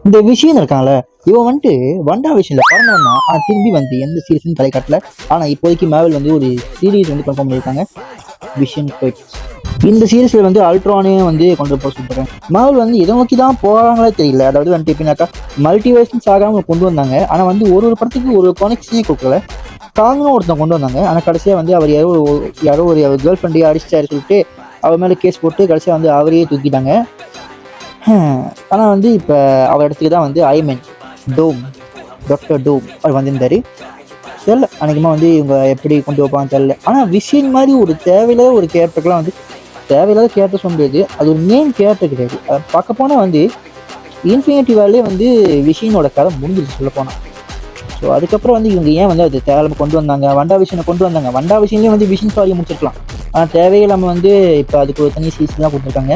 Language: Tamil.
இந்த விஷயம் இருக்கான்ல, இவன் வந்துட்டு வண்டா விஷயம்ல பிறந்தவன் தான். ஆனால் திரும்பி வந்து எந்த சீரீஸும் தலை காட்டல. ஆனால் இப்போதைக்கு மேவல் வந்து ஒரு சீரீஸ் வந்து கன்ஃபார்ம் பண்ணியிருக்காங்க, விஷன் குயிட். இந்த சீரீஸில் வந்து அல்ட்ரானே வந்து கொண்டு போக சொல்லியிருக்காங்க. மேவல் வந்து இதை நோக்கி தான் போகிறாங்களே தெரியல. அதாவது வந்துட்டு எப்படின்னாக்கா மல்டிவர்ஸ்னு ஆகாமல் கொண்டு வந்தாங்க. ஆனால் வந்து ஒரு படத்துக்கு ஒரு கனெக்ஷனே கொடுக்கல. காங்கனும் ஒருத்தன் கொண்டு வந்தாங்க. ஆனால் கடைசியாக வந்து அவர் யாரோ ஒரு கேர்ள் ஃப்ரெண்டையே அடிச்சிட்டாரு சொல்லிட்டு அவர் மேலே கேஸ் போட்டு கடைசியாக வந்து அவரையே தூக்கிட்டாங்க. ஆனால் வந்து இப்போ அவர் இடத்துக்கு தான் வந்து ஐமன் டோம், டாக்டர் டோம் அவர் வந்திருந்தார். தெரில அன்றைக்குமா வந்து இவங்க எப்படி கொண்டு வைப்பான்னு தெரில. ஆனால் விஷயம் மாதிரி ஒரு தேவையில்லாத ஒரு கேரக்டருக்குலாம் வந்து தேவையில்லாத கேரக்டர் சொல்ல முடியாது. அது ஒரு மெயின் கேரக்டர் கிடையாது. பார்க்க போனால் வந்து இன்ஃபினிட்டி வார்லேயே வந்து விஷயனோட கதை முடிஞ்சிருச்சு சொல்ல போனால். ஸோ அதுக்கப்புறம் வந்து இவங்க ஏன் வந்து அது தேவையில்லாமல் கொண்டு வந்தாங்க, வண்டா விஷனை கொண்டு வந்தாங்க. வண்டா விஷயம்லேயே வந்து விஷன் சாரியை முடிச்சிருக்கலாம். ஆனால் தேவையில்லாமல் வந்து இப்போ அதுக்கு ஒரு தனி சீசன்லாம் கொடுத்துருக்காங்க.